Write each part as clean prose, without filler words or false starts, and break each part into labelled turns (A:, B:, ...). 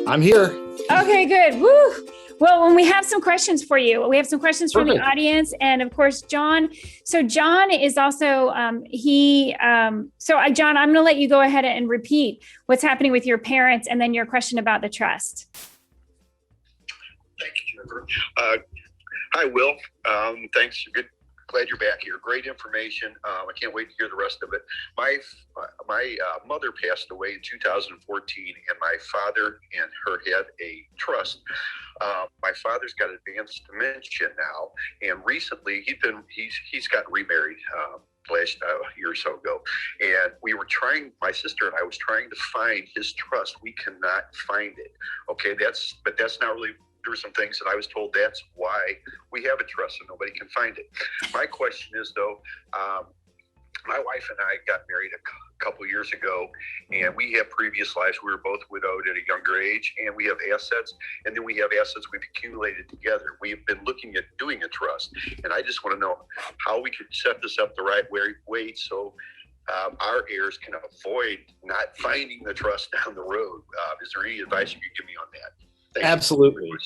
A: I'm here.
B: Okay, good. Woo. Well, when we have some questions for you, we have some questions from
A: Perfect.
B: the audience, and of course, John. So John is also John, I'm going to let you go ahead and repeat what's happening with your parents, and then your question about the trust.
C: Thank you, Jennifer. Hi, Will. Thanks. Glad you're back here. Great information. I can't wait to hear the rest of it. My mother passed away in 2014, and my father and her had a trust. My father's got advanced dementia now, and recently he's gotten remarried last year or so ago, and my sister and I was trying to find his trust. We cannot find it. Okay, that's not really. There were some things that I was told that's why we have a trust, and nobody can find it. My question is, though, my wife and I got married a couple years ago, and we have previous lives. We were both widowed at a younger age, and we have assets, and then we have assets we've accumulated together. We've been looking at doing a trust, and I just want to know how we could set this up the right way so our heirs can avoid not finding the trust down the road. Is there any advice you could give me on that? Thank
A: Absolutely.
C: you.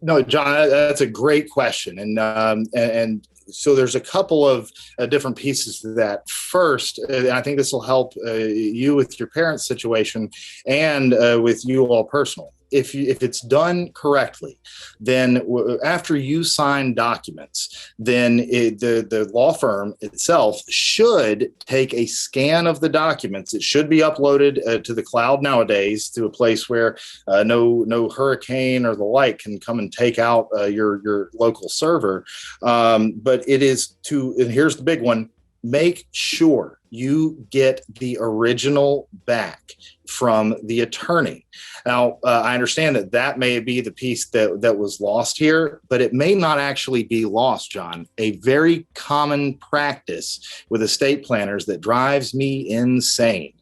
A: No, John, that's a great question. And so there's a couple of different pieces to that. First, and I think this will help you with your parents' situation and with you all personally. If it's done correctly, then after you sign documents, then the law firm itself should take a scan of the documents. It should be uploaded to the cloud nowadays, to a place where no hurricane or the like can come and take out your local server. But it is and here's the big one, make sure you get the original back from the attorney. Now, I understand that may be the piece that was lost here, but it may not actually be lost, John. A very common practice with estate planners that drives me insane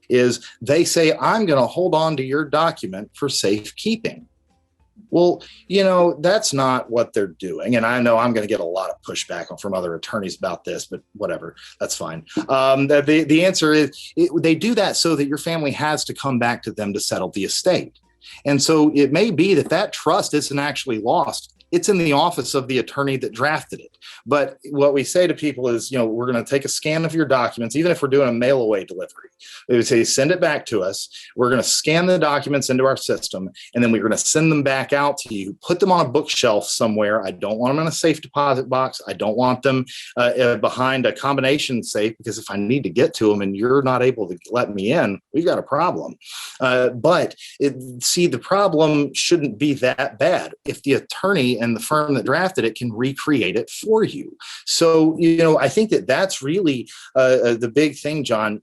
A: is they say, I'm going to hold on to your document for safekeeping. Well, that's not what they're doing. And I know I'm going to get a lot of pushback from other attorneys about this, but whatever, that's fine. The answer is they do that so that your family has to come back to them to settle the estate. And so it may be that trust isn't actually lost. It's in the office of the attorney that drafted it. But what we say to people is, we're going to take a scan of your documents, even if we're doing a mail away delivery. We would say, send it back to us. We're going to scan the documents into our system, and then we're going to send them back out to you. Put them on a bookshelf somewhere. I don't want them in a safe deposit box. I don't want them behind a combination safe, because if I need to get to them and you're not able to let me in, we've got a problem. But the problem shouldn't be that bad if the attorney and the firm that drafted it can recreate it for you. So, I think that's really the big thing, John.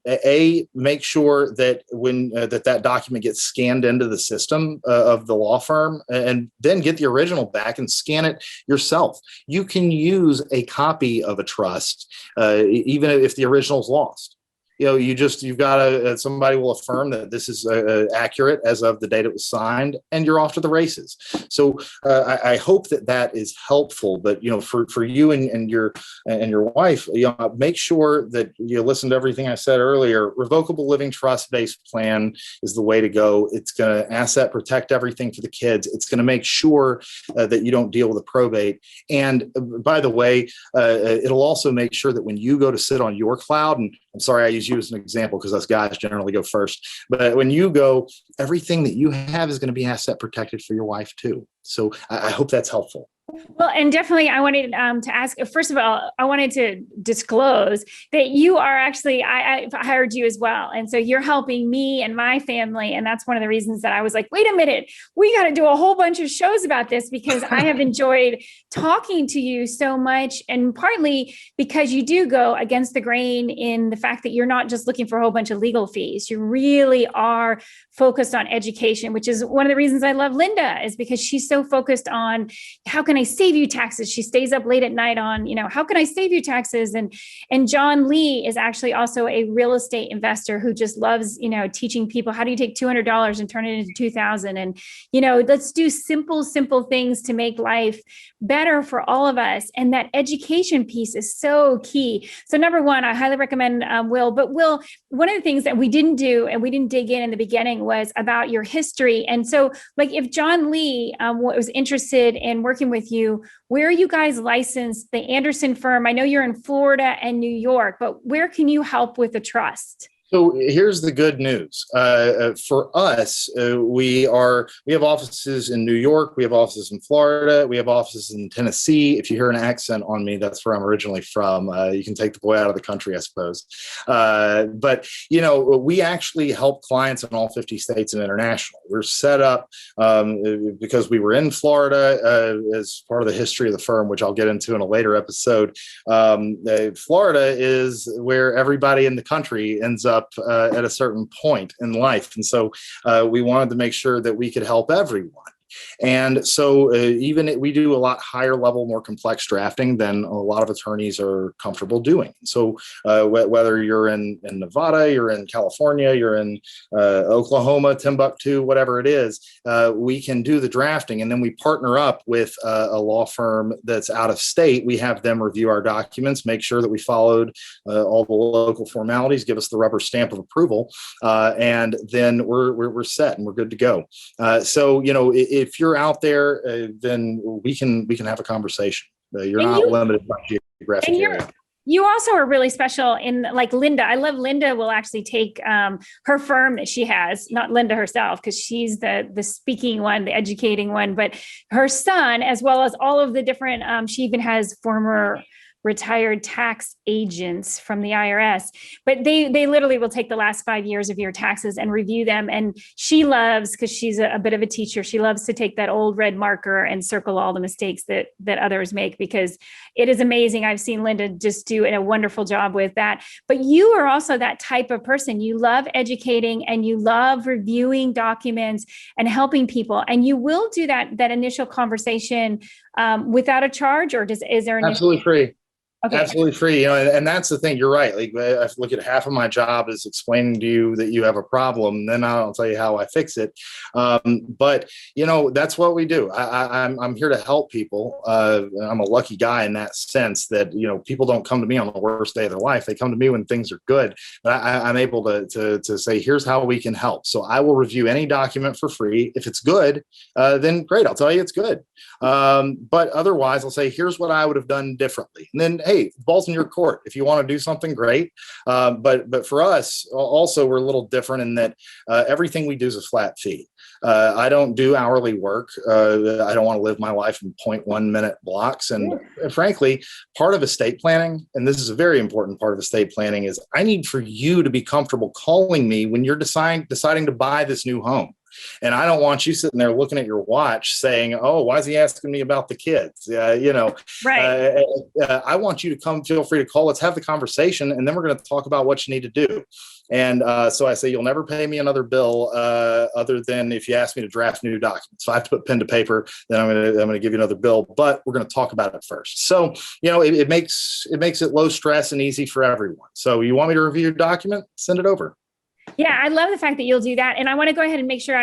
A: Make sure that when that document gets scanned into the system of the law firm, and then get the original back and scan it yourself. You can use a copy of a trust, even if the original is lost. You've got somebody will affirm that this is accurate as of the date it was signed, and you're off to the races. So I hope that is helpful. But for you and your wife, make sure that you listen to everything I said earlier. Revocable living trust-based plan is the way to go. It's going to asset protect everything for the kids. It's going to make sure that you don't deal with a probate. And by the way, it'll also make sure that when you go to sit on your cloud, and I'm sorry I use you as an example because us guys generally go first, but when you go, everything that you have is going to be asset protected for your wife too. So I hope that's helpful.
B: Well, and definitely I wanted to ask, first of all, I wanted to disclose that you are actually, I hired you as well. And so you're helping me and my family. And that's one of the reasons that I was like, wait a minute, we got to do a whole bunch of shows about this, because I have enjoyed talking to you so much. And partly because you do go against the grain in the fact that you're not just looking for a whole bunch of legal fees. You really are focused on education, which is one of the reasons I love Linda, is because she's so focused on how can can I save you taxes? She stays up late at night on, how can I save you taxes? And John Lee is actually also a real estate investor who just loves, teaching people, how do you take $200 and turn it into 2,000? And, let's do simple things to make life better for all of us. And that education piece is so key. So number one, I highly recommend Will. But Will, one of the things that we didn't do and we didn't dig in the beginning was about your history. And so like if John Lee was interested in working with you, where are you guys licensed? The Andersen firm, I know you're in Florida and New York, but where can you help with the trust?
A: So here's the good news. For us, we have offices in New York, we have offices in Florida, we have offices in Tennessee. If you hear an accent on me, that's where I'm originally from. You can take the boy out of the country, I suppose. But we actually help clients in all 50 states and international. We're set up because we were in Florida as part of the history of the firm, which I'll get into in a later episode. Florida is where everybody in the country ends up at a certain point in life. And so we wanted to make sure that we could help everyone. And so we do a lot higher level, more complex drafting than a lot of attorneys are comfortable doing. So whether you're in Nevada, you're in California, you're in Oklahoma, Timbuktu, whatever it is, we can do the drafting. And then we partner up with a law firm that's out of state. We have them review our documents, make sure that we followed all the local formalities, give us the rubber stamp of approval, and then we're set and we're good to go. So if you're out there, then we can have a conversation. You're not limited by geographic area.
B: You also are really special in like Linda. I love Linda will actually take her firm that she has, not Linda herself, because she's the speaking one, the educating one, but her son, as well as all of the different, she even has former retired tax agents from the IRS, but they literally will take the last 5 years of your taxes and review them. And she loves, because she's a bit of a teacher, she loves to take that old red marker and circle all the mistakes that others make, because it is amazing. I've seen Linda just do a wonderful job with that. But you are also that type of person. You love educating and you love reviewing documents and helping people. And you will do that initial conversation without a charge, or is there an
A: absolutely free? Okay. Absolutely free. And that's the thing. You're right. Like I look at half of my job is explaining to you that you have a problem. And then I'll tell you how I fix it. But that's what we do. I'm here to help people. I'm a lucky guy in that sense that, people don't come to me on the worst day of their life. They come to me when things are good. But I'm able to say, here's how we can help. So I will review any document for free. If it's good, then great. I'll tell you it's good. But otherwise I'll say, here's what I would have done differently. And then, hey, ball's in your court. If you want to do something, great. But for us, also, we're a little different in that everything we do is a flat fee. I don't do hourly work. I don't want to live my life in 0.1 minute blocks. And frankly, part of estate planning, and this is a very important part of estate planning, is I need for you to be comfortable calling me when you're deciding to buy this new home. And I don't want you sitting there looking at your watch saying, oh, why is he asking me about the kids?
B: Right.
A: I want you to feel free to call. Let's have the conversation. And then we're going to talk about what you need to do. And so I say, you'll never pay me another bill other than if you ask me to draft new documents. So I have to put pen to paper, then I'm going to give you another bill, but we're going to talk about it first. So, it makes it low stress and easy for everyone. So you want me to review your document? Send it over.
B: Yeah, I love the fact that you'll do that. And I want to go ahead and make sure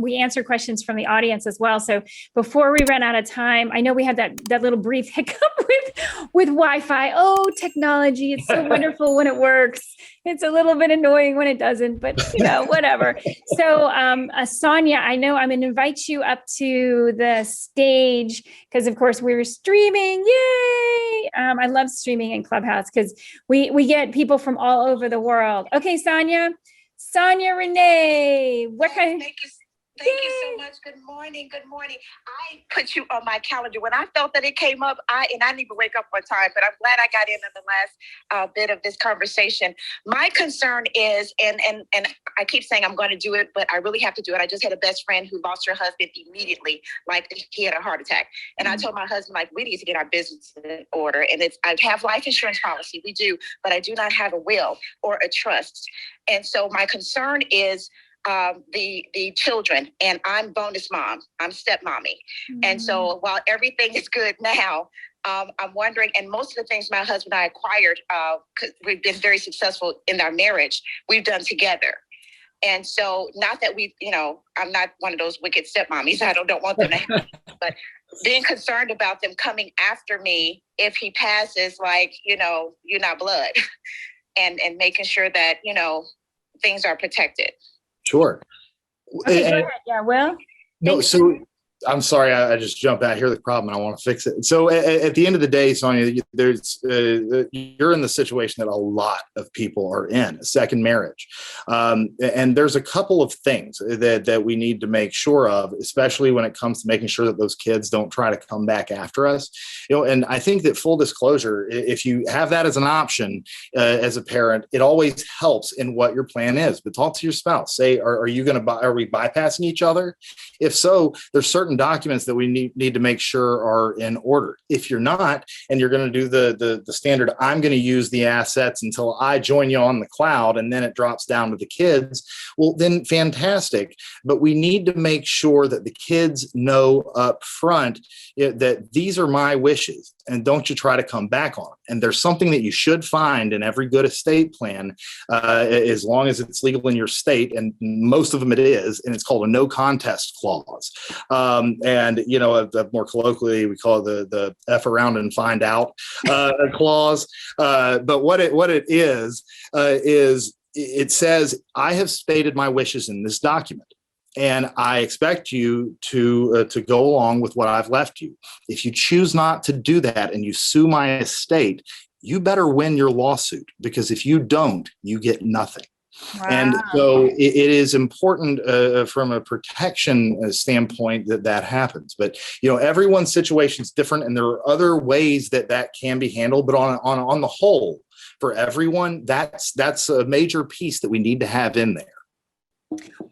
B: we answer questions from the audience as well. So before we run out of time, I know we had that little brief hiccup with Wi-Fi. Oh, technology. It's so wonderful when it works. It's a little bit annoying when it doesn't, but whatever. So Sonia, I know I'm going to invite you up to the stage because of course we were streaming. Yay. I love streaming in Clubhouse because we get people from all over the world. Okay, Sonia Renee,
D: Thank you so much. Good morning. I put you on my calendar. When I felt that it came up, I didn't even wake up on time, but I'm glad I got in the last bit of this conversation. My concern is, and I keep saying I'm going to do it, but I really have to do it. I just had a best friend who lost her husband immediately, like he had a heart attack. And I told my husband, like, we need to get our business in order. And I have life insurance policy. We do, but I do not have a will or a trust. And so my concern is, the children, and I'm bonus mom. I'm stepmommy. And so while everything is good now, I'm wondering, and most of the things my husband and I acquired, because we've been very successful in our marriage, we've done together. And so not that I'm not one of those wicked stepmommies. I don't want them to have, but being concerned about them coming after me if he passes, like, you're not blood, and making sure that, things are protected.
A: Sure.
B: Okay, go ahead. Yeah, Will?
A: No, so I'm sorry, I just jumped out here. The problem, and I want to fix it. So at the end of the day, Sonia, you're in the situation that a lot of people are in, a second marriage. And there's a couple of things that we need to make sure of, especially when it comes to making sure that those kids don't try to come back after us. And I think that full disclosure, if you have that as an option as a parent, it always helps in what your plan is. But talk to your spouse. Say, are we bypassing each other? If so, there's certain documents that we need to make sure are in order. If you're not, and you're going to do the standard, I'm going to use the assets until I join you on the cloud, and then it drops down to the kids, well, then fantastic. But we need to make sure that the kids know up front that these are my wishes, and don't you try to come back on them. And there's something that you should find in every good estate plan, as long as it's legal in your state, and most of them it is, and it's called a no contest clause. And more colloquially, we call it the F around and find out clause. But what it is it says, I have stated my wishes in this document, and I expect you to go along with what I've left you. If you choose not to do that and you sue my estate, you better win your lawsuit, because if you don't, you get nothing. Wow. And so it is important from a protection standpoint that happens. But, everyone's situation is different, and there are other ways that can be handled. But on the whole, for everyone, that's a major piece that we need to have in there.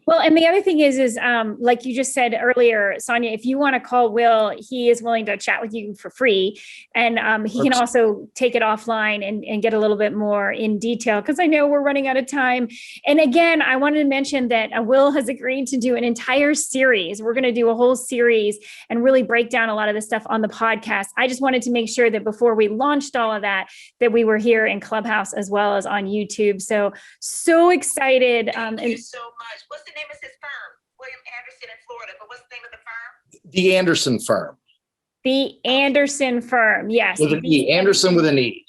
B: Well, and the other thing is like you just said earlier, Sonia, if you want to call Will, he is willing to chat with you for free. And he can also take it offline and get a little bit more in detail, because I know we're running out of time. And again, I wanted to mention that Will has agreed to do an entire series. We're going to do a whole series and really break down a lot of the stuff on the podcast. I just wanted to make sure that before we launched all of that we were here in Clubhouse as well as on YouTube. So excited.
D: Thank you so much. What's the name of his firm? William Andersen in Florida, but what's the name of the firm?
A: The Andersen firm.
B: The Andersen firm, yes.
A: With an E, Andersen with an E.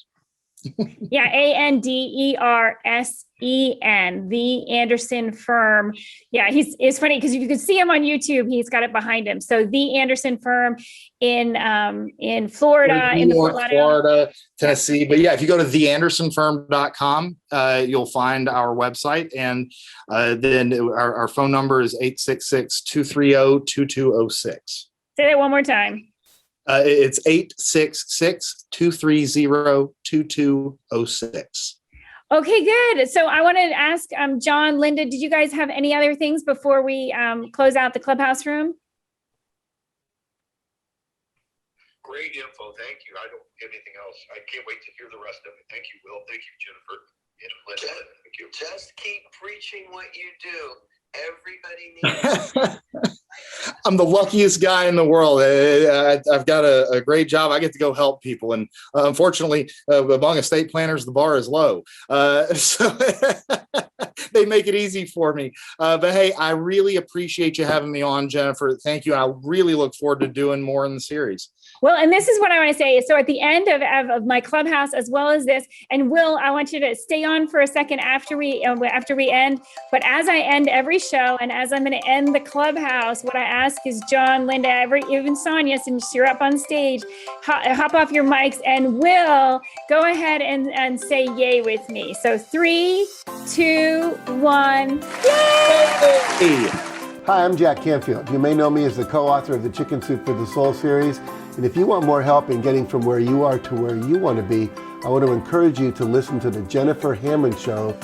B: Yeah, Andersen, the Andersen firm. Yeah, it's funny because if you can see him on YouTube, he's got it behind him. So the Andersen firm in Florida,
A: New York, Florida, Tennessee. But yeah, if you go to theandersenfirm.com, you'll find our website. And then our phone number is 866-230-2206.
B: Say that one more time.
A: It's 866-230-2206.
B: Okay, good. So I wanted to ask John, Linda, did you guys have any other things before we close out the Clubhouse room?
C: Great info. Thank you. I don't have anything else. I can't wait to hear the rest of it. Thank you, Will. Thank you, Jennifer. And Linda. Thank you.
E: Just keep preaching what you do. Everybody needs
A: I'm the luckiest guy in the world. I've got a great job. I get to go help people. And unfortunately, among estate planners, the bar is low. So they make it easy for me. But hey, I really appreciate you having me on, Jennifer. Thank you. I really look forward to doing more in the series.
B: Well, and this is what I want to say. So at the end of my Clubhouse, as well as this, and Will, I want you to stay on for a second after we end. But as I end every show, and as I'm going to end the Clubhouse, what I ask is John, Linda, even Sonia, since you're up on stage, hop off your mics, and Will, go ahead and say yay with me. So 3, 2, 1, yay!
F: Hi, I'm Jack Canfield. You may know me as the co-author of the Chicken Soup for the Soul series. And if you want more help in getting from where you are to where you want to be, I want to encourage you to listen to the Jennifer Hammond Show